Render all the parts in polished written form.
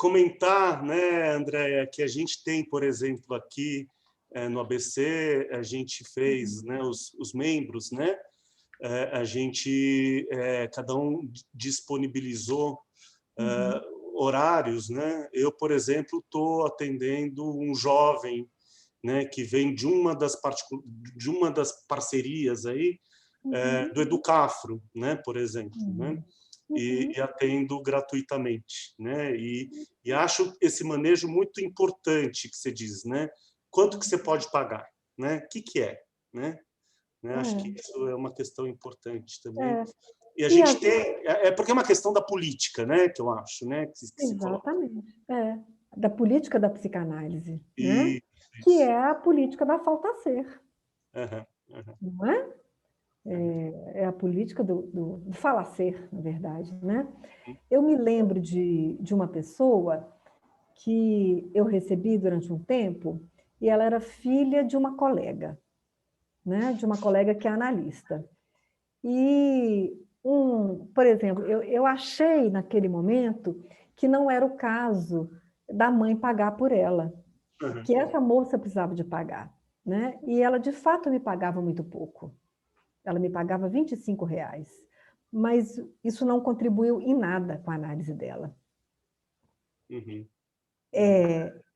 comentar, né, Andréia, que a gente tem, por exemplo, aqui no ABC, a gente fez, né, os membros, né, a gente, cada um disponibilizou horários, né? Eu, por exemplo, estou atendendo um jovem, né, que vem de uma das parcerias aí, do Educafro, né, por exemplo, né? E atendo gratuitamente, né? E acho esse manejo muito importante que você diz, né? Quanto que você pode pagar, né? O que é, né? Acho que isso é uma questão importante também. E a gente tem... porque é uma questão da política, né? Que eu acho, né? Que se coloca. Exatamente. Da política da psicanálise, né? Isso. Que é a política da falta-ser. Não é? É a política do falacer, na verdade, né? Eu me lembro de uma pessoa que eu recebi durante um tempo, e ela era filha de uma colega, né? De uma colega que é analista. E, por exemplo, eu achei naquele momento que não era o caso da mãe pagar por ela, que essa moça precisava de pagar, né? E ela, de fato, me pagava muito pouco. Ela me pagava R$ 25, mas isso não contribuiu em nada com a análise dela.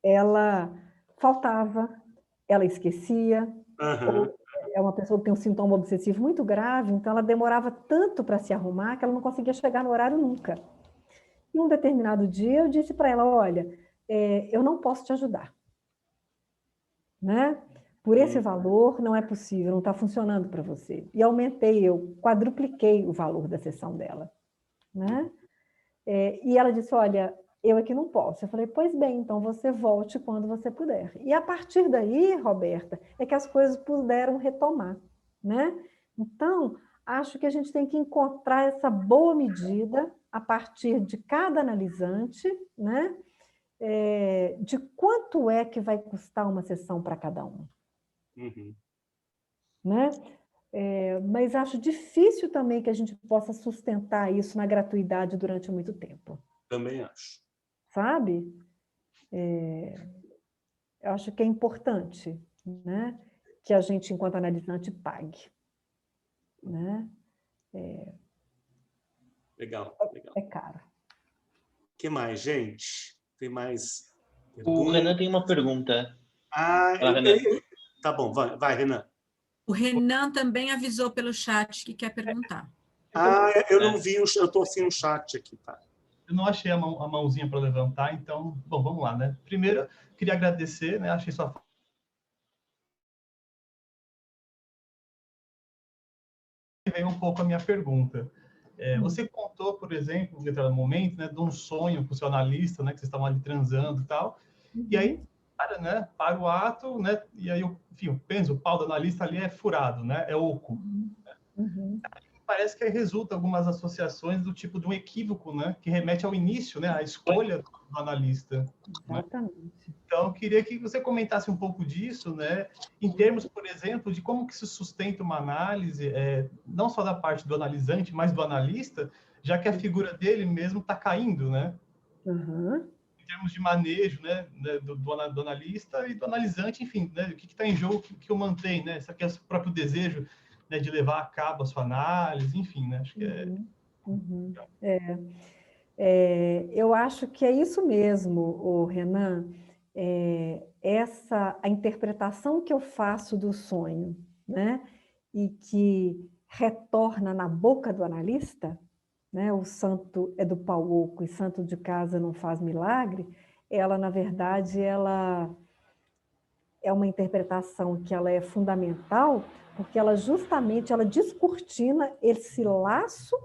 Ela faltava, ela esquecia, ou é uma pessoa que tem um sintoma obsessivo muito grave, então ela demorava tanto para se arrumar que ela não conseguia chegar no horário nunca. E um determinado dia eu disse para ela, olha, eu não posso te ajudar, né? Por esse valor não é possível, não está funcionando para você. E eu quadrupliquei o valor da sessão dela, né? E ela disse, olha, eu aqui não posso. Eu falei, pois bem, então você volte quando você puder. E a partir daí, Roberta, é que as coisas puderam retomar, né? Então, acho que a gente tem que encontrar essa boa medida a partir de cada analisante, né? De quanto é que vai custar uma sessão para cada um. Né? Mas acho difícil também que a gente possa sustentar isso na gratuidade durante muito tempo. Também acho. Sabe? Eu acho que é importante, né, que a gente, enquanto analisante, pague. Né? Legal. É caro. O que mais, gente? Tem mais O perguntas? Renan tem uma pergunta. Tá bom, vai, Renan. O Renan também avisou pelo chat que quer perguntar. Eu não vi, eu estou sem o chat aqui, tá? Eu não achei a mãozinha para levantar, então, bom, vamos lá, né? Primeiro, queria agradecer, né? Achei sua veio um pouco a minha pergunta. Você contou, por exemplo, em determinado momento, né, de um sonho com o seu analista, né, que vocês estavam ali transando e tal, e aí, para o ato, né, e aí, enfim, o pau do analista ali é furado, né, é oco. Parece que aí resulta algumas associações do tipo de um equívoco, né, que remete ao início, né, à escolha do analista. Exatamente. Né? Então, eu queria que você comentasse um pouco disso, né, em termos, por exemplo, de como que se sustenta uma análise, não só da parte do analisante, mas do analista, já que a figura dele mesmo está caindo, né? Em termos de manejo, né, do analista e do analisante, enfim, né, o que está em jogo que o mantém, né? Isso aqui é o próprio desejo, né, de levar a cabo a sua análise, enfim, né? Acho que eu acho que é isso mesmo, o Renan. A interpretação que eu faço do sonho, né, e que retorna na boca do analista, né, o santo é do pau oco e santo de casa não faz milagre, ela, na verdade, ela é uma interpretação que ela é fundamental, porque ela justamente descortina esse laço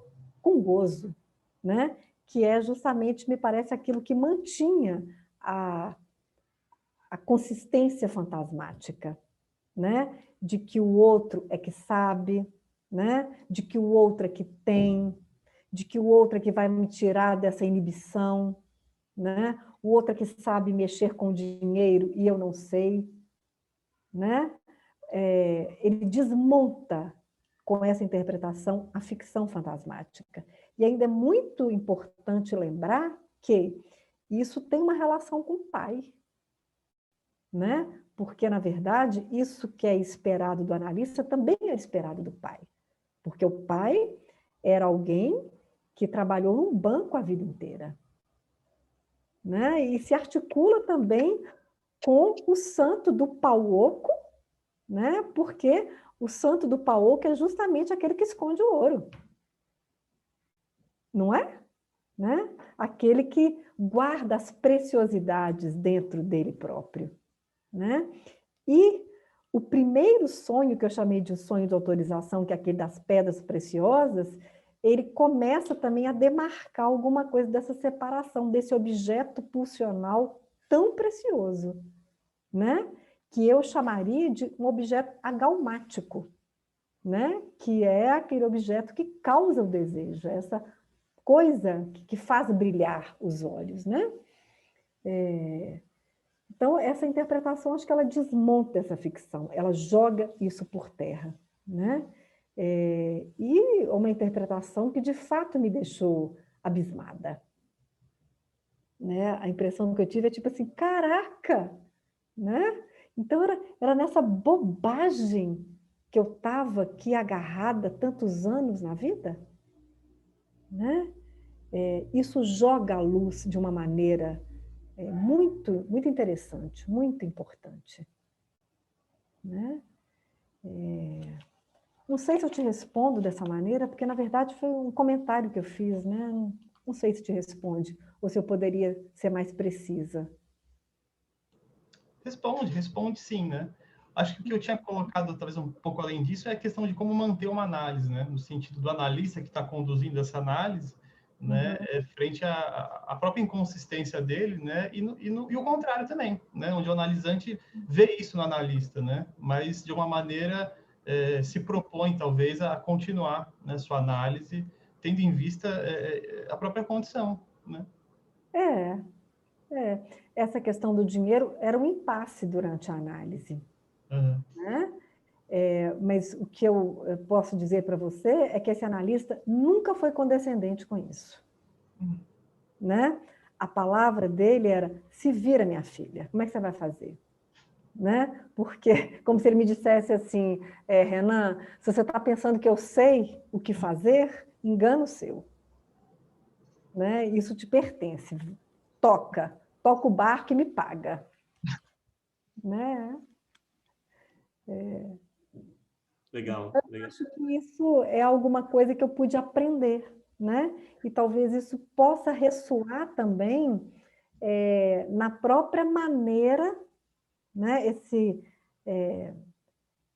com gozo, né? Que é justamente, me parece, aquilo que mantinha a consistência fantasmática, né? De que o outro é que sabe, né? De que o outro é que tem, de que o outro é que vai me tirar dessa inibição, né? O outro é que sabe mexer com o dinheiro e eu não sei, né? Ele desmonta com essa interpretação a ficção fantasmática. E ainda é muito importante lembrar que E isso tem uma relação com o pai, né? Porque, na verdade, isso que é esperado do analista também é esperado do pai. Porque o pai era alguém que trabalhou num banco a vida inteira, né? E se articula também com o santo do pau oco, né? Porque o santo do pau oco é justamente aquele que esconde o ouro. Não é? Né? Aquele que guarda as preciosidades dentro dele próprio, né? E o primeiro sonho, que eu chamei de sonho de autorização, que é aquele das pedras preciosas, ele começa também a demarcar alguma coisa dessa separação, desse objeto pulsional tão precioso, né? Que eu chamaria de um objeto agalmático, né? Que é aquele objeto que causa o desejo, essa coisa que faz brilhar os olhos, né? Então, essa interpretação, acho que ela desmonta essa ficção, ela joga isso por terra, né? E uma interpretação que, de fato, me deixou abismada, né? A impressão que eu tive é tipo assim, caraca, né? Então, era nessa bobagem que eu estava aqui agarrada tantos anos na vida, né? Isso joga a luz de uma maneira muito, muito interessante, muito importante, né? Não sei se eu te respondo dessa maneira, porque, na verdade, foi um comentário que eu fiz, né? Não sei se te responde, ou se eu poderia ser mais precisa. Responde sim, né? Acho que o que eu tinha colocado, talvez um pouco além disso, é a questão de como manter uma análise, né? No sentido do analista que está conduzindo essa análise, né? Frente à própria inconsistência dele, né? E o contrário também, né? Onde o analisante vê isso no analista, né? Mas, de uma maneira, se propõe, talvez, a continuar, né, sua análise, tendo em vista a própria condição, né? Essa questão do dinheiro era um impasse durante a análise, né? Mas o que eu posso dizer para você é que esse analista nunca foi condescendente com isso, né? A palavra dele era, se vira, minha filha, como é que você vai fazer? Né? Porque, como se ele me dissesse assim, Renan, se você está pensando que eu sei o que fazer, engano seu. Né? Isso te pertence. Toca o barco e me paga. Né? Legal, Eu legal. acho que isso é alguma coisa que eu pude aprender, né? E talvez isso possa ressoar também na própria maneira, né?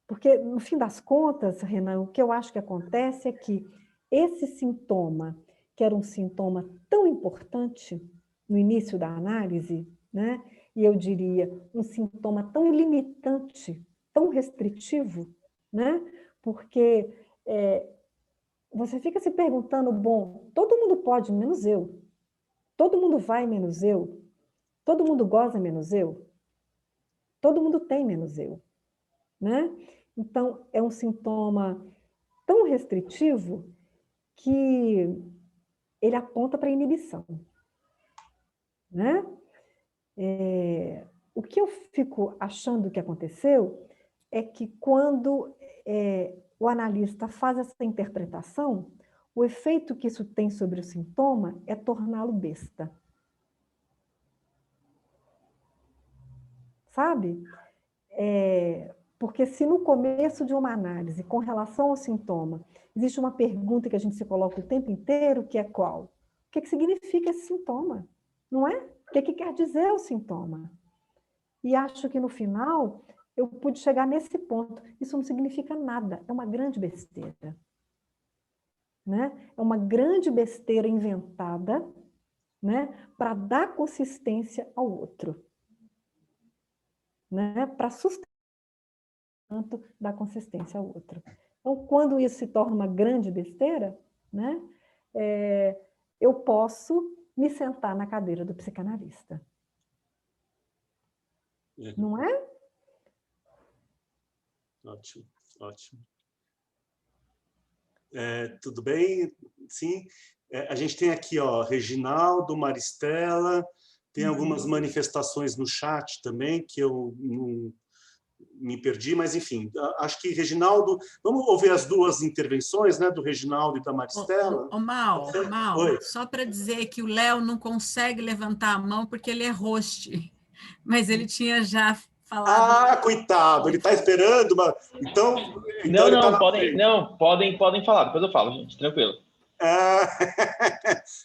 Porque, no fim das contas, Renan, o que eu acho que acontece é que esse sintoma, que era um sintoma tão importante no início da análise, né? E eu diria um sintoma tão limitante, tão restritivo, né? Porque você fica se perguntando, bom, todo mundo pode, menos eu. Todo mundo vai, menos eu. Todo mundo goza, menos eu. Todo mundo tem, menos eu. Né? Então, é um sintoma tão restritivo que ele aponta para a inibição. Né? O que eu fico achando que aconteceu é que quando o analista faz essa interpretação, o efeito que isso tem sobre o sintoma é torná-lo besta. Sabe? Porque se no começo de uma análise, com relação ao sintoma, existe uma pergunta que a gente se coloca o tempo inteiro, que é qual? O que significa esse sintoma? Não é? O que quer dizer o sintoma? E acho que no final eu pude chegar nesse ponto. Isso não significa nada, é uma grande besteira. Né? É uma grande besteira inventada, né, para dar consistência ao outro. Né? Para sustentar da consistência ao outro. Então, quando isso se torna uma grande besteira, né, eu posso me sentar na cadeira do psicanalista. Não é? Ótimo, ótimo. Tudo bem? Sim. A gente tem aqui, ó, Reginaldo, Maristela, Tem algumas manifestações no chat também, que eu não me perdi, mas, enfim, acho que Reginaldo... Vamos ouvir as duas intervenções, né, do Reginaldo e da Maristela? Mal, só para dizer que o Léo não consegue levantar a mão porque ele é host, mas ele tinha já falado... Coitado, ele está esperando, mas... Então não, ele tá podem falar, depois eu falo, gente, tranquilo.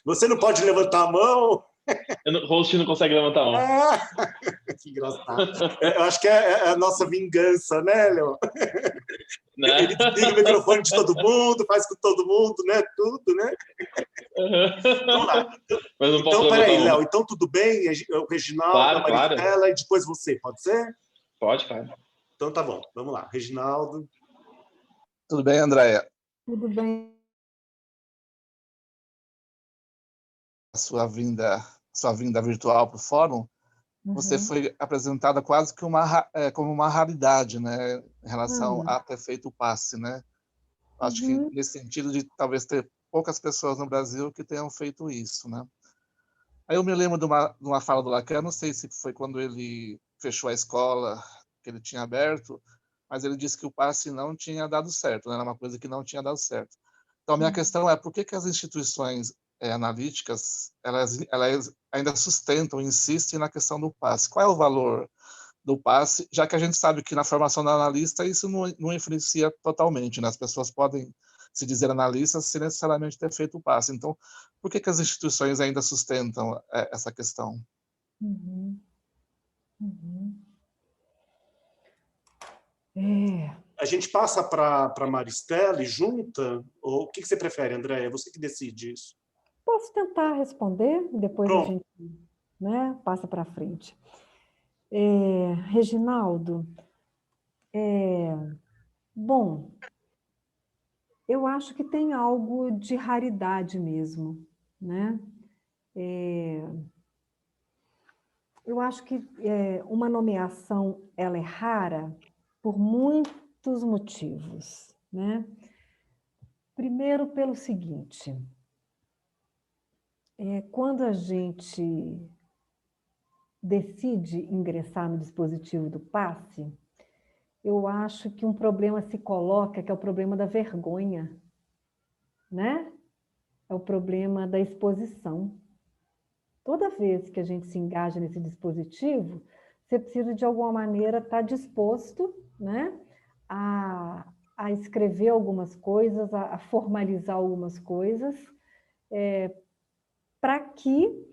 Você não pode levantar a mão? O host não consegue levantar a mão. Que engraçado. Eu acho que é a nossa vingança, né, Léo? Né? Ele desliga o microfone de todo mundo, faz com todo mundo, né? Tudo, né? Vamos lá. Mas não posso então, peraí, levantar a Léo, mão. então tudo bem? O Reginaldo, a Maristela e depois você, pode ser? Pode, cara. Então tá bom, vamos lá. Reginaldo. Tudo bem, Andréia? Tudo bem. Sua vinda virtual para o fórum, você foi apresentada quase que como uma raridade, né, em relação a ter feito o passe, né? Acho que nesse sentido de talvez ter poucas pessoas no Brasil que tenham feito isso, né? Aí eu me lembro de uma fala do Lacan, não sei se foi quando ele fechou a escola que ele tinha aberto, mas ele disse que o passe não tinha dado certo, né? Era uma coisa que não tinha dado certo. Então, a minha questão é por que as instituições analíticas elas ainda sustentam, insistem na questão do passe? Qual é o valor do passe, já que a gente sabe que na formação do analista isso não influencia totalmente, né? As pessoas podem se dizer analistas sem necessariamente ter feito o passe. Então, por que as instituições ainda sustentam essa questão? A gente passa para a Maristela e junta? Ou o que você prefere, Andréia? Você que decide isso. Posso tentar responder, depois a gente, né, passa para frente. Reginaldo, bom, eu acho que tem algo de raridade mesmo, né? Eu acho que uma nomeação ela é rara por muitos motivos, né? Primeiro, pelo seguinte, quando a gente decide ingressar no dispositivo do passe, eu acho que um problema se coloca, que é o problema da vergonha, né? É o problema da exposição. Toda vez que a gente se engaja nesse dispositivo, você precisa, de alguma maneira, estar disposto, né, a escrever algumas coisas, a formalizar algumas coisas, para que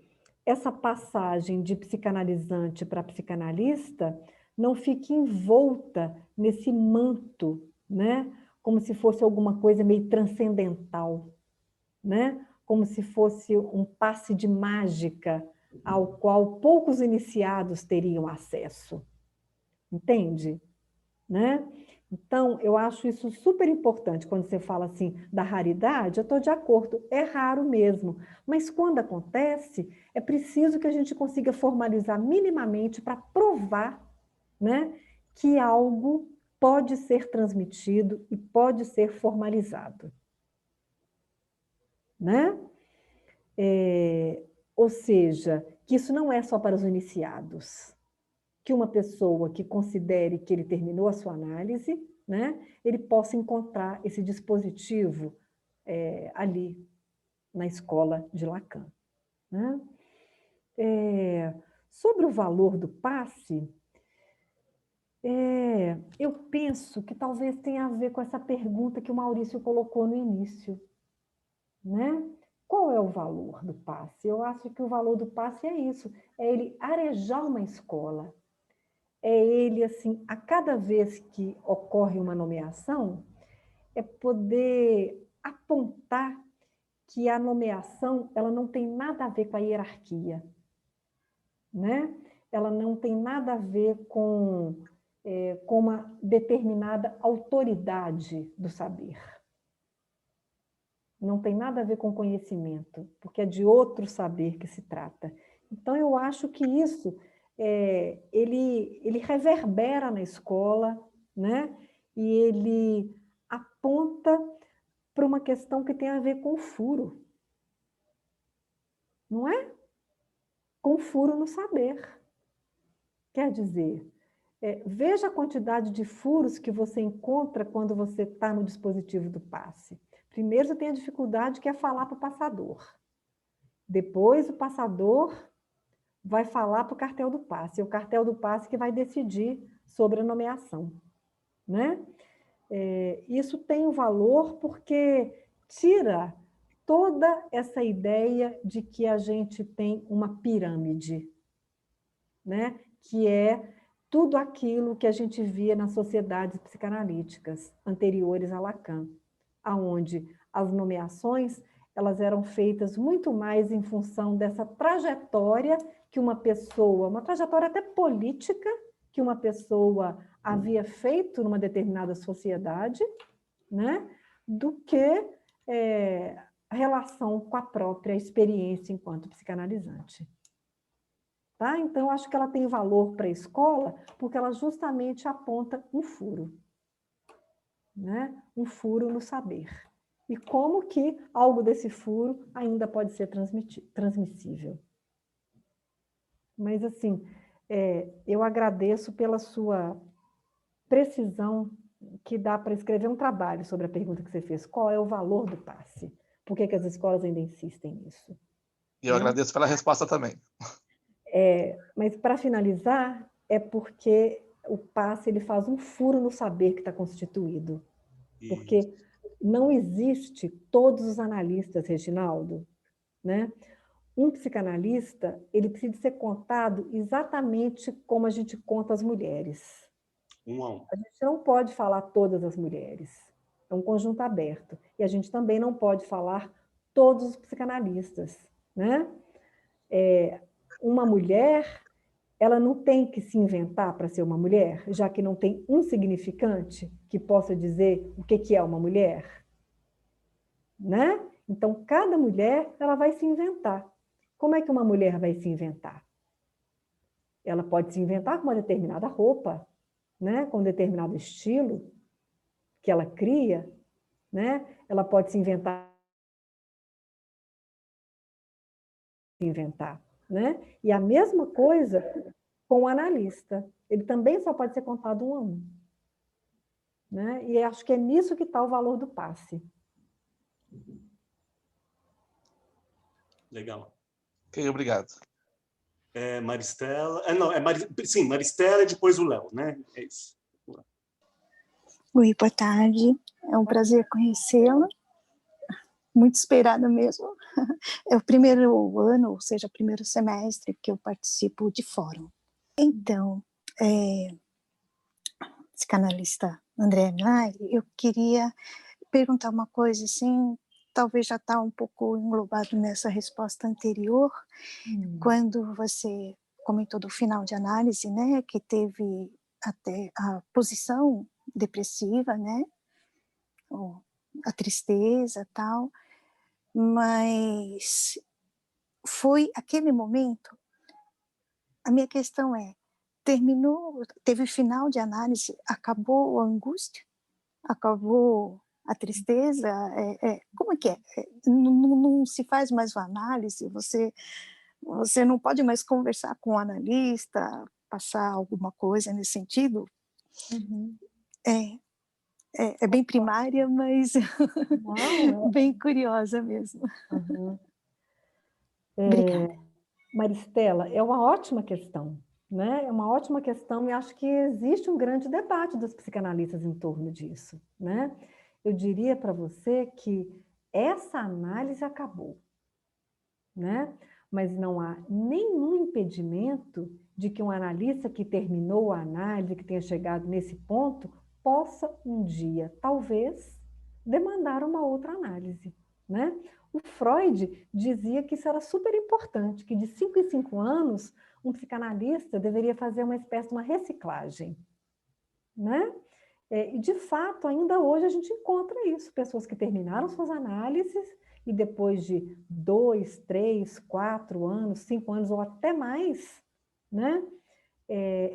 essa passagem de psicanalizante para psicanalista não fique envolta nesse manto, né? Como se fosse alguma coisa meio transcendental, né? Como se fosse um passe de mágica ao qual poucos iniciados teriam acesso. Entende? Né? Então, eu acho isso super importante. Quando você fala assim da raridade, eu estou de acordo, é raro mesmo. Mas quando acontece, é preciso que a gente consiga formalizar minimamente para provar, né, que algo pode ser transmitido e pode ser formalizado. Né? Ou seja, que isso não é só para os iniciados. Que uma pessoa que considere que ele terminou a sua análise, né, ele possa encontrar esse dispositivo ali na escola de Lacan. Né? Sobre o valor do passe, eu penso que talvez tenha a ver com essa pergunta que o Maurício colocou no início. Né? Qual é o valor do passe? Eu acho que o valor do passe é isso, é ele arejar uma escola. É ele, assim, a cada vez que ocorre uma nomeação, é poder apontar que a nomeação ela não tem nada a ver com a hierarquia, né? Ela não tem nada a ver com uma determinada autoridade do saber. Não tem nada a ver com conhecimento, porque é de outro saber que se trata. Então, eu acho que isso... ele reverbera na escola, né? E ele aponta para uma questão que tem a ver com o furo. Não é? com furo no saber. Quer dizer, veja a quantidade de furos que você encontra quando você está no dispositivo do passe. Primeiro, você tem a dificuldade que é falar para o passador. Depois, o passador vai falar para o cartel do passe. É o cartel do passe que vai decidir sobre a nomeação, né? Isso tem um valor porque tira toda essa ideia de que a gente tem uma pirâmide, né? Que é tudo aquilo que a gente via nas sociedades psicanalíticas anteriores a Lacan, aonde as nomeações elas eram feitas muito mais em função dessa trajetória que uma trajetória até política, que uma pessoa havia feito numa determinada sociedade, né? Do que a relação com a própria experiência enquanto psicanalizante. Tá? Então, acho que ela tem valor para a escola porque ela justamente aponta um furo, né? Um furo no saber. E como que algo desse furo ainda pode ser transmissível. Mas, assim, eu agradeço pela sua precisão que dá para escrever um trabalho sobre a pergunta que você fez. Qual é o valor do passe? Por que as escolas ainda insistem nisso? E eu agradeço pela resposta também. Mas, para finalizar, é porque o passe ele faz um furo no saber que está constituído. Porque não existe todos os analistas, Reginaldo, né? Um psicanalista, ele precisa ser contado exatamente como a gente conta as mulheres. A gente não pode falar todas as mulheres. É um conjunto aberto. E a gente também não pode falar todos os psicanalistas, né? Uma mulher, ela não tem que se inventar para ser uma mulher, já que não tem um significante que possa dizer o que é uma mulher, né? Então, cada mulher, ela vai se inventar. Como é que uma mulher vai se inventar? Ela pode se inventar com uma determinada roupa, né? Com um determinado estilo que ela cria, né? Ela pode se inventar, né? E a mesma coisa com o analista. Ele também só pode ser contado um a um, né? E acho que é nisso que está o valor do passe. Legal. Ok, obrigado. Maristela... Sim, Maristela e depois o Léo, né? É isso. Oi, boa tarde. É um prazer conhecê-la. Muito esperada mesmo. É o primeiro ano, ou seja, o primeiro semestre que eu participo de fórum. Então, psicanalista André Milagre, eu queria perguntar uma coisa assim, talvez já está um pouco englobado nessa resposta anterior, quando você comentou do final de análise, né, que teve até a posição depressiva, né, ou a tristeza, tal, mas foi aquele momento. A minha questão teve final de análise, acabou a angústia, acabou a tristeza, como é que é? Não se faz mais uma análise, você não pode mais conversar com o analista, passar alguma coisa nesse sentido? Uhum. É bem primária, mas bem curiosa mesmo. Uhum. Obrigada. Maristela, é uma ótima questão, né? É uma ótima questão e acho que existe um grande debate dos psicanalistas em torno disso, né? Eu diria para você que essa análise acabou, né? Mas não há nenhum impedimento de que um analista que terminou a análise, que tenha chegado nesse ponto, possa um dia, talvez, demandar uma outra análise, né? O Freud dizia que isso era super importante, que de 5 em 5 anos, um psicanalista deveria fazer uma espécie de uma reciclagem, né? E, de fato, ainda hoje a gente encontra isso, pessoas que terminaram suas análises e depois de 2, 3, 4 anos, 5 anos ou até mais, né?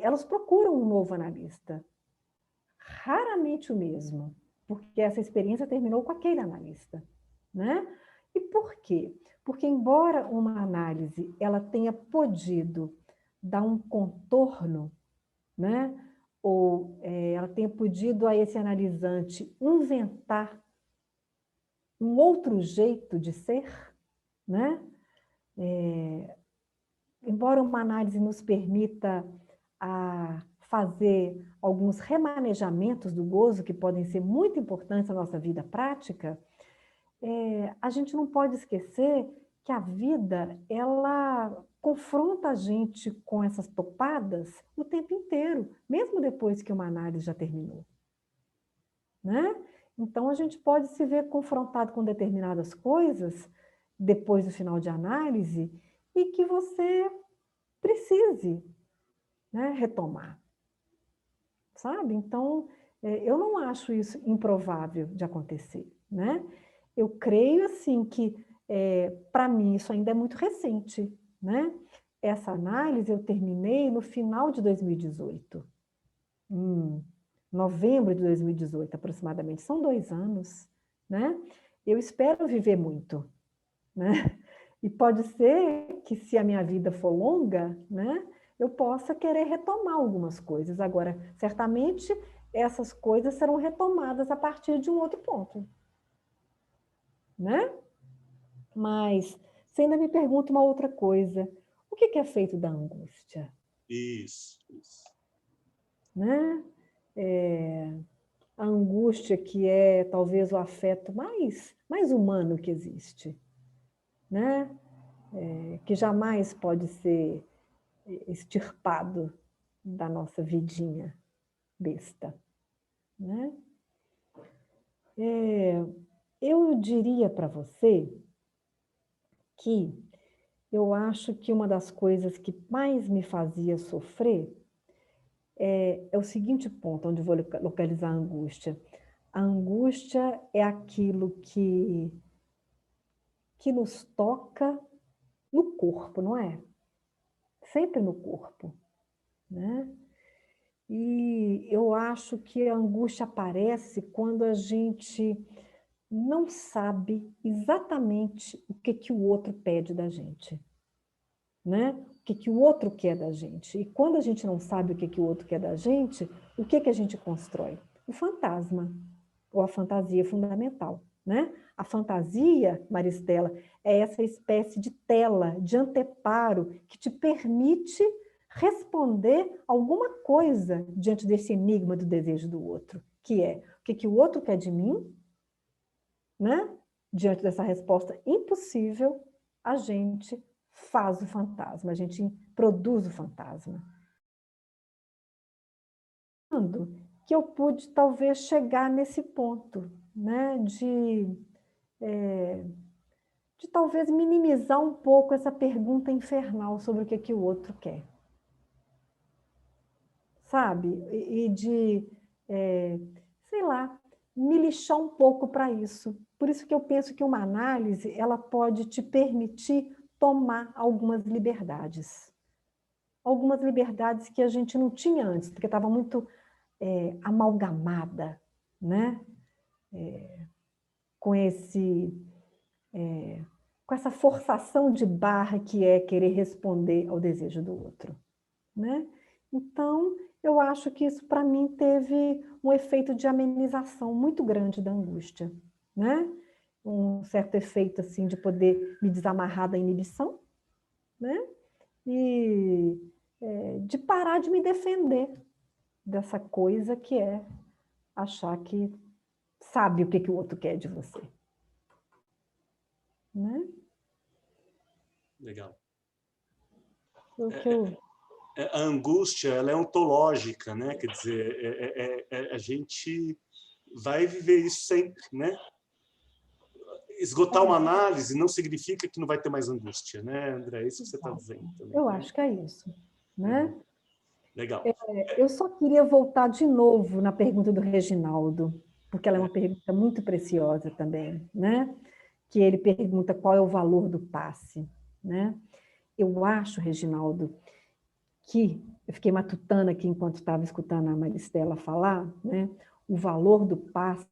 Elas procuram um novo analista. Raramente o mesmo, porque essa experiência terminou com aquele analista, né? E por quê? Porque, embora uma análise ela tenha podido dar um contorno, né? Ou ela tenha podido a esse analisante inventar um outro jeito de ser, né? Embora uma análise nos permita fazer alguns remanejamentos do gozo, que podem ser muito importantes na nossa vida prática, a gente não pode esquecer que a vida, ela confronta a gente com essas topadas o tempo inteiro, mesmo depois que uma análise já terminou, né? Então, a gente pode se ver confrontado com determinadas coisas depois do final de análise e que você precise, né, retomar, sabe? Então, eu não acho isso improvável de acontecer, né? Eu creio, assim, que, para mim, isso ainda é muito recente, né? Essa análise eu terminei no final de 2018. Novembro de 2018, aproximadamente. São 2 anos, né? Eu espero viver muito, né? E pode ser que, se a minha vida for longa, né, eu possa querer retomar algumas coisas. Agora, certamente, essas coisas serão retomadas a partir de um outro ponto, né? Mas você ainda me pergunta uma outra coisa. O que é feito da angústia? Isso. Né? A angústia, que é talvez o afeto mais humano que existe, né? Que jamais pode ser extirpado da nossa vidinha besta, né? Eu diria para você que eu acho que uma das coisas que mais me fazia sofrer é o seguinte ponto, onde eu vou localizar a angústia. A angústia é aquilo que nos toca no corpo, não é? Sempre no corpo, né? E eu acho que a angústia aparece quando a gente não sabe exatamente o que o outro pede da gente, né? O que o outro quer da gente. E quando a gente não sabe o que o outro quer da gente, o que a gente constrói? O fantasma, ou a fantasia fundamental, né? A fantasia, Maristela, é essa espécie de tela, de anteparo, que te permite responder alguma coisa diante desse enigma do desejo do outro, que é o que o outro quer de mim, né? Diante dessa resposta impossível, a gente faz o fantasma, a gente produz o fantasma. Que eu pude talvez chegar nesse ponto, né? De talvez minimizar um pouco essa pergunta infernal sobre o que o outro quer. Sabe? E de, sei lá, me lixar um pouco para isso. Por isso que eu penso que uma análise, ela pode te permitir tomar algumas liberdades. Algumas liberdades que a gente não tinha antes, porque estava muito amalgamada, né? Com essa forçação de barra que é querer responder ao desejo do outro, né? Então, eu acho que isso, para mim, teve um efeito de amenização muito grande da angústia, né? Um certo efeito, assim, de poder me desamarrar da inibição, né? E de parar de me defender dessa coisa que é achar que sabe o que o outro quer de você. Né? Legal. A angústia, ela é ontológica, né? Quer dizer, a gente vai viver isso sempre, né? Esgotar uma análise não significa que não vai ter mais angústia, né, André? É isso que você está dizendo também. Eu acho que é isso, né? Legal. Eu só queria voltar de novo na pergunta do Reginaldo, porque ela é uma pergunta muito preciosa também, né? Que ele pergunta qual é o valor do passe, né? Eu acho, Reginaldo, que eu fiquei matutando aqui enquanto estava escutando a Maristela falar, né? O valor do passe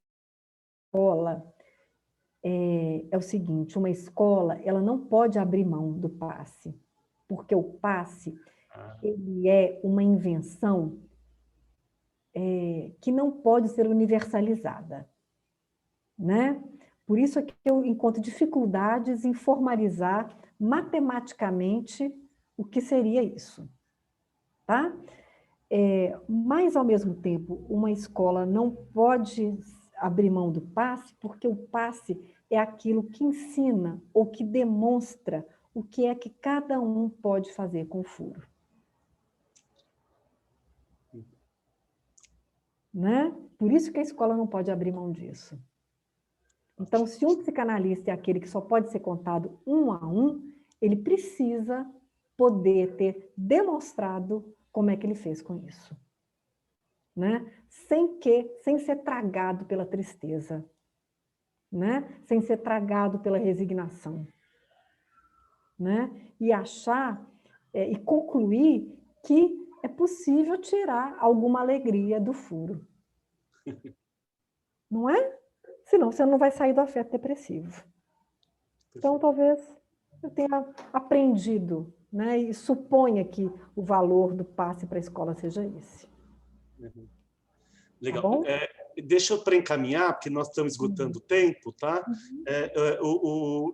é o seguinte, uma escola ela não pode abrir mão do passe, porque o passe ele é uma invenção que não pode ser universalizada, né? Por isso é que eu encontro dificuldades em formalizar matematicamente o que seria isso, tá? Mas, ao mesmo tempo, uma escola não pode abrir mão do passe, porque o passe é aquilo que ensina ou que demonstra o que é que cada um pode fazer com o furo. Né? Por isso que a escola não pode abrir mão disso. Então, se um psicanalista é aquele que só pode ser contado um a um, ele precisa poder ter demonstrado como é que ele fez com isso. Né? Sem ser tragado pela tristeza, né? Sem ser tragado pela resignação. Né? E achar, e concluir que é possível tirar alguma alegria do furo. Não é? Senão você não vai sair do afeto depressivo. Então, talvez eu tenha aprendido, né? E suponha que o valor do passe para a escola seja esse. Legal. Tá, deixa eu para encaminhar, porque nós estamos esgotando o tempo, tá?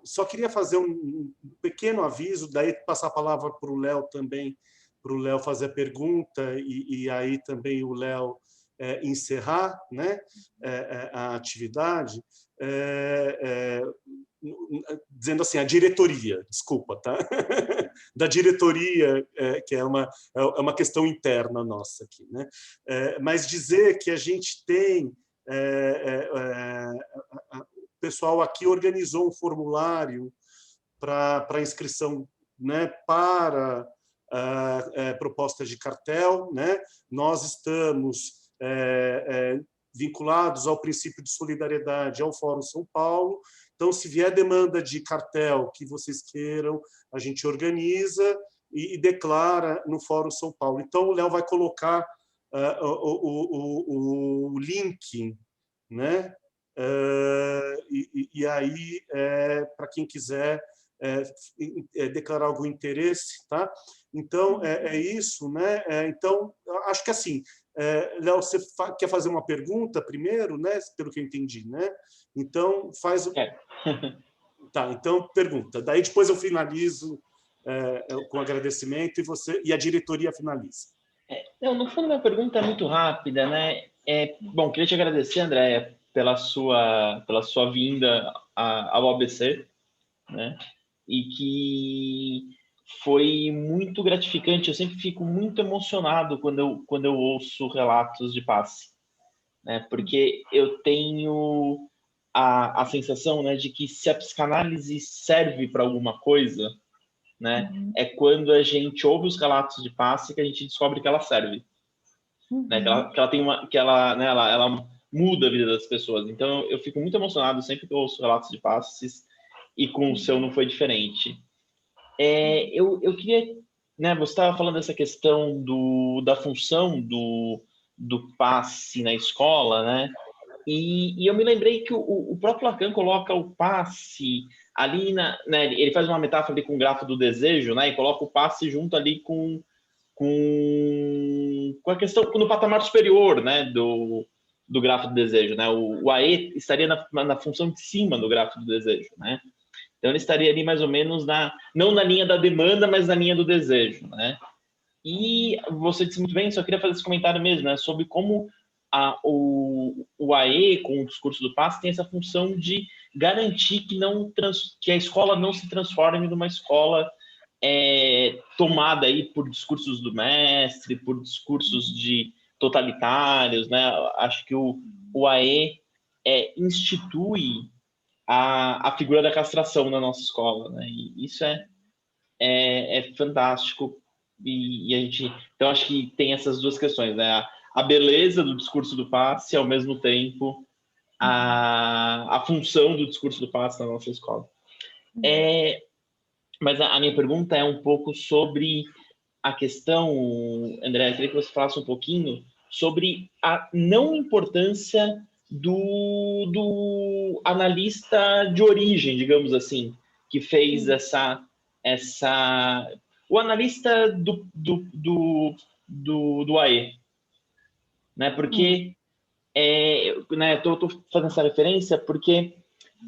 Só queria fazer um pequeno aviso, daí passar a palavra para o Léo também, para o Léo fazer a pergunta e aí também o Léo encerrar, né, a atividade, dizendo assim, a diretoria, desculpa, tá? Da diretoria, que é uma questão interna nossa aqui, né? Mas dizer que a gente tem, o pessoal aqui organizou um formulário para inscrição, né, para propostas de cartel, né? Nós estamos vinculados ao princípio de solidariedade ao Fórum São Paulo. Então, se vier demanda de cartel que vocês queiram, a gente organiza e declara no Fórum São Paulo. Então, o Léo vai colocar o link, né? E aí, para quem quiser declarar algum interesse, tá? Então, é isso, né? Então, acho que assim, Léo, você quer fazer uma pergunta primeiro, né? Pelo que eu entendi, né? Então, faz... Tá, então, pergunta. Daí, depois eu finalizo com agradecimento e a diretoria finaliza. Não, no fundo, minha pergunta é muito rápida, né? Bom, queria te agradecer, Andréia, pela sua vinda ao ABC, né? E que foi muito gratificante. Eu sempre fico muito emocionado quando eu ouço relatos de passe, né? Porque eu tenho a sensação, né, de que se a psicanálise serve para alguma coisa, né, é quando a gente ouve os relatos de passe que a gente descobre que ela serve, né? Que ela muda a vida das pessoas. Então eu fico muito emocionado sempre que eu ouço relatos de passes, e com o seu não foi diferente. Eu queria, né, você estava falando dessa questão da função do passe na escola, né? E eu me lembrei que o próprio Lacan coloca o passe ali, né, ele faz uma metáfora ali com o grafo do desejo, né? E coloca o passe junto ali com a questão, no patamar superior, né, do grafo do desejo, né? O AE estaria na função de cima do grafo do desejo, né? Então, ele estaria ali mais ou menos não na linha da demanda, mas na linha do desejo, né? E você disse muito bem, só queria fazer esse comentário mesmo, né? Sobre como o AE, com o discurso do passe, tem essa função de garantir que a escola não se transforme numa escola tomada aí por discursos do mestre, por discursos totalitários, né? Acho que o AE institui a figura da castração na nossa escola, né? E isso é fantástico. E a gente, então, acho que tem essas duas questões, né? A beleza do discurso do passe, ao mesmo tempo a função do discurso do passe na nossa escola. Mas a minha pergunta é um pouco sobre a questão, André, eu queria que você falasse um pouquinho sobre a não importância do analista de origem, digamos assim, que fez o analista do AE, né? Porque né, tô fazendo essa referência porque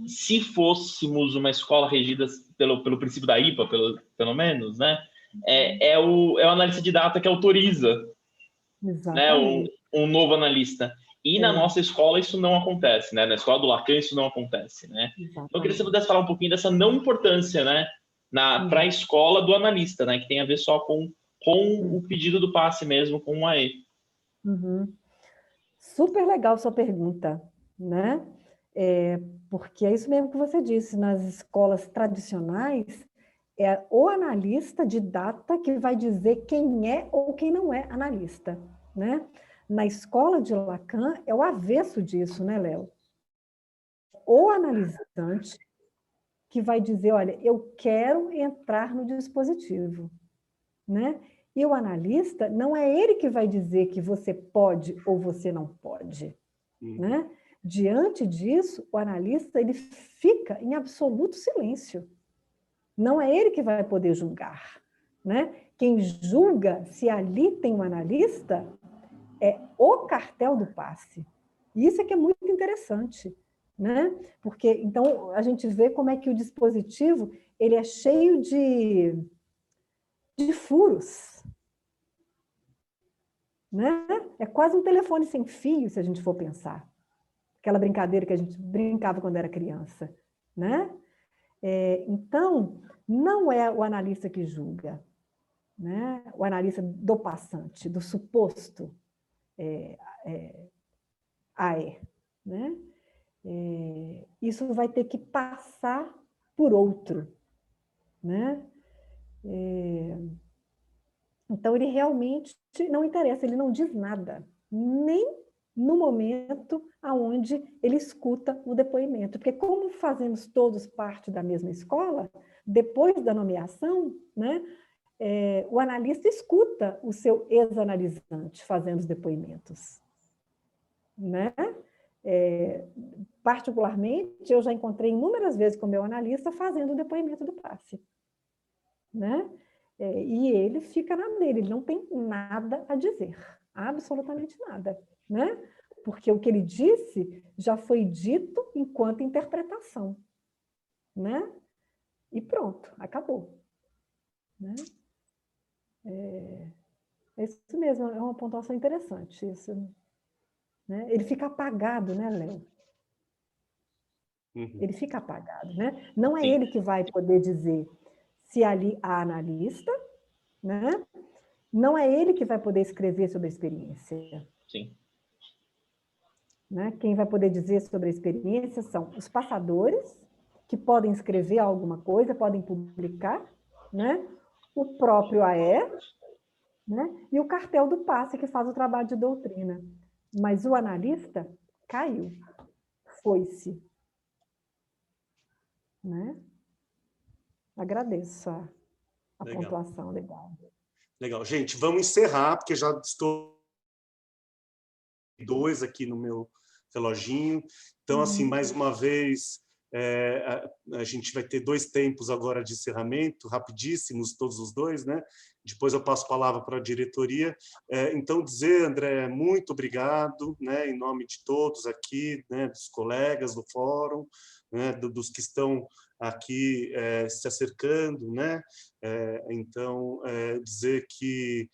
se fôssemos uma escola regida pelo princípio da IPA, pelo menos, né, é o analista de data que autoriza, né, um novo analista. E na nossa escola isso não acontece, né? Na escola do Lacan isso não acontece, né? Então, eu queria que você pudesse falar um pouquinho dessa não importância, né, para a escola do analista, né, que tem a ver só com o pedido do passe mesmo, com o AE. Super legal sua pergunta, né? Porque é isso mesmo que você disse, nas escolas tradicionais, é o analista de data que vai dizer quem é ou quem não é analista, né? Na escola de Lacan, é o avesso disso, né, Léo? O analisante que vai dizer, olha, eu quero entrar no dispositivo, né? E o analista, não é ele que vai dizer que você pode ou você não pode, né? Diante disso, o analista ele fica em absoluto silêncio. Não é ele que vai poder julgar, né? Quem julga se ali tem um analista é o cartel do passe. E isso é que é muito interessante, né? Porque, então, a gente vê como é que o dispositivo ele é cheio de furos, né? É quase um telefone sem fio, se a gente for pensar. Aquela brincadeira que a gente brincava quando era criança, né? Então, não é o analista que julga, né? O analista do passante, do suposto AE, né? Isso vai ter que passar por outro, né? Então, ele realmente não interessa, ele não diz nada, nem no momento onde ele escuta o depoimento. Porque como fazemos todos parte da mesma escola, depois da nomeação, né, o analista escuta o seu ex-analisante fazendo os depoimentos. Né? Particularmente, eu já encontrei inúmeras vezes com o meu analista fazendo o depoimento do passe. Né? E ele fica na dele, ele não tem nada a dizer, absolutamente nada, né? Porque o que ele disse já foi dito enquanto interpretação, né? E pronto, acabou. Né? É isso mesmo, é uma pontuação interessante isso. Né? Ele fica apagado, né, Léo? Ele fica apagado, né? Não é ele que vai poder dizer se ali há analista, né? Não é ele que vai poder escrever sobre a experiência. Sim. Né? Quem vai poder dizer sobre a experiência são os passadores, que podem escrever alguma coisa, podem publicar, né? O próprio AE, né? E o cartel do passe, que faz o trabalho de doutrina. Mas o analista caiu, foi-se. Né? Agradeço a pontuação, legal. Legal. Gente, vamos encerrar, porque já estou 2 aqui no meu reloginho. Então, assim, mais uma vez, a gente vai ter 2 tempos agora de encerramento, rapidíssimos, todos os 2, né? Depois eu passo a palavra para a diretoria. Então, dizer, André, muito obrigado, né, em nome de todos aqui, né, dos colegas do fórum, né, dos que estão aqui se acercando, né? Então, dizer que,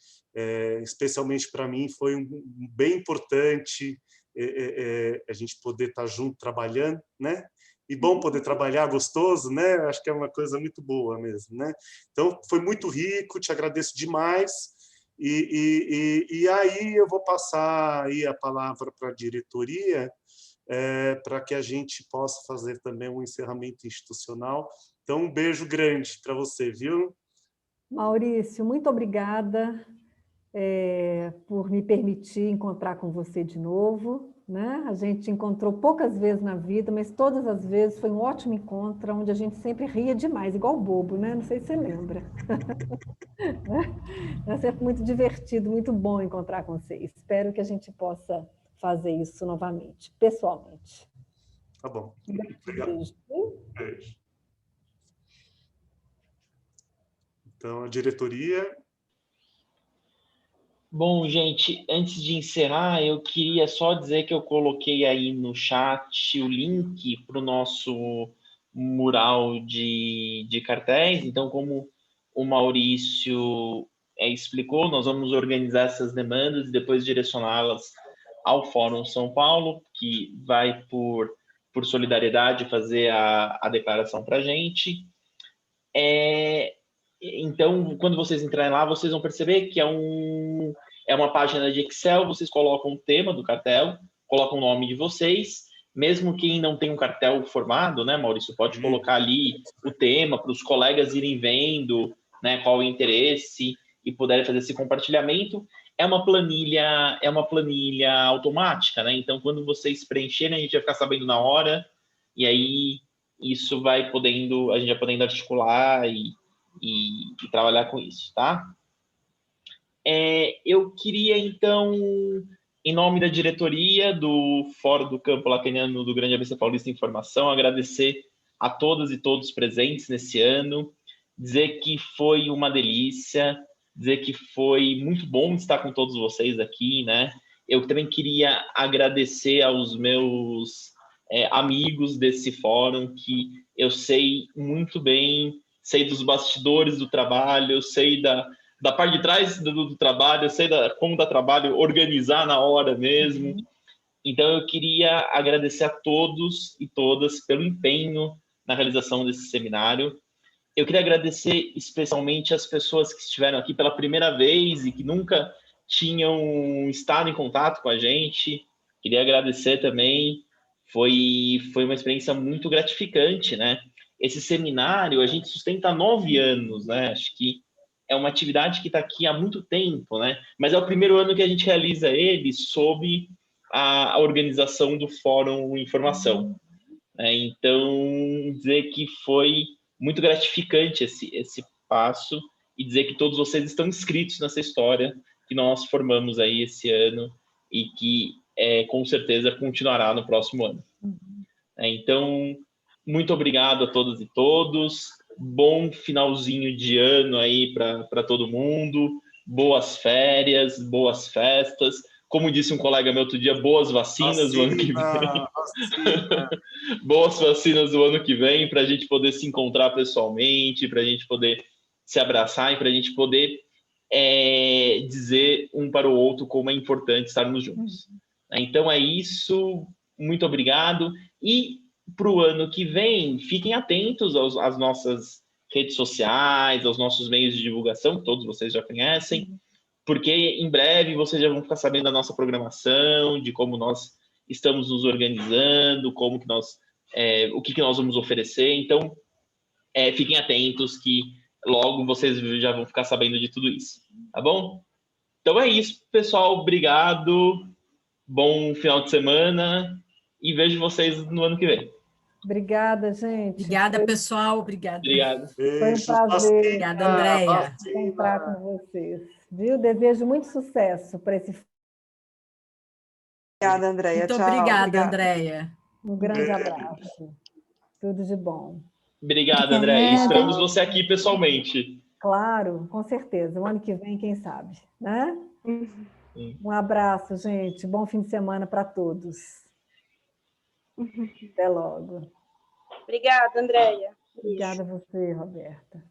especialmente para mim, foi bem importante a gente poder estar junto trabalhando, né? E bom poder trabalhar, gostoso, né? Acho que é uma coisa muito boa mesmo, né? Então, foi muito rico, te agradeço demais. E aí eu vou passar aí a palavra para a diretoria, para que a gente possa fazer também um encerramento institucional. Então, um beijo grande para você, viu? Maurício, muito obrigada por me permitir encontrar com você de novo. Né? A gente encontrou poucas vezes na vida, mas todas as vezes foi um ótimo encontro, onde a gente sempre ria demais, igual bobo, né? Não sei se você lembra. É sempre muito divertido, muito bom encontrar com vocês. Espero que a gente possa fazer isso novamente, pessoalmente. Tá bom. Obrigado. Beijo. Então, a diretoria... Bom, gente, antes de encerrar, eu queria só dizer que eu coloquei aí no chat o link para o nosso mural de cartéis. Então, como o Maurício explicou, nós vamos organizar essas demandas e depois direcioná-las ao Fórum São Paulo, que vai, por solidariedade, fazer a declaração para a gente. Então, quando vocês entrarem lá, vocês vão perceber que é uma página de Excel, vocês colocam o tema do cartel, colocam o nome de vocês, mesmo quem não tem um cartel formado, né, Maurício, pode colocar ali o tema para os colegas irem vendo, né, qual o interesse e puderem fazer esse compartilhamento. É uma planilha automática, né? Então, quando vocês preencherem, a gente vai ficar sabendo na hora, e aí isso a gente vai podendo articular e trabalhar com isso, tá? Eu queria, então, em nome da diretoria do Fórum do Campo Lacaniano do Grande ABC Paulista Informação, agradecer a todas e todos presentes nesse ano, dizer que foi uma delícia, dizer que foi muito bom estar com todos vocês aqui, né? Eu também queria agradecer aos meus amigos desse fórum, que eu sei muito bem, sei dos bastidores do trabalho, sei da parte de trás do trabalho, sei como dá trabalho organizar na hora mesmo. Então, eu queria agradecer a todos e todas pelo empenho na realização desse seminário. Eu queria agradecer especialmente as pessoas que estiveram aqui pela primeira vez e que nunca tinham estado em contato com a gente. Queria agradecer também. Foi uma experiência muito gratificante, né? Esse seminário a gente sustenta há 9 anos, né? Acho que é uma atividade que está aqui há muito tempo, né? Mas é o primeiro ano que a gente realiza ele sob a organização do Fórum Informação. Então, dizer que foi muito gratificante esse passo e dizer que todos vocês estão inscritos nessa história que nós formamos aí esse ano e que com certeza continuará no próximo ano. Então, muito obrigado a todas e todos. Bom finalzinho de ano aí para todo mundo. Boas férias, boas festas. Como disse um colega meu outro dia, boas vacinas do ano que vem. Boas vacinas do ano que vem, para a gente poder se encontrar pessoalmente, para a gente poder se abraçar e para a gente poder dizer um para o outro como é importante estarmos juntos. Então é isso. Muito obrigado. E para o ano que vem, fiquem atentos às nossas redes sociais, aos nossos meios de divulgação, que todos vocês já conhecem, porque em breve vocês já vão ficar sabendo da nossa programação, de como nós estamos nos organizando, como que nós, o que nós vamos oferecer. Então, fiquem atentos que logo vocês já vão ficar sabendo de tudo isso, tá bom? Então é isso, pessoal. Obrigado. Bom final de semana e vejo vocês no ano que vem. Obrigada, gente. Obrigada, pessoal. Obrigada. Obrigado. Foi um prazer. Obrigada, Andréia. Encontrar com vocês. Viu? Desejo muito sucesso para esse. Obrigada, Andréia. Muito tchau. Obrigada, Andréia. Um grande abraço. Tudo de bom. Obrigado, Andréia. Esperamos você aqui pessoalmente. Claro, com certeza. O ano que vem, quem sabe, né? Um abraço, gente. Bom fim de semana para todos. Até logo. Obrigada, Andréia. Obrigada a você, Roberta.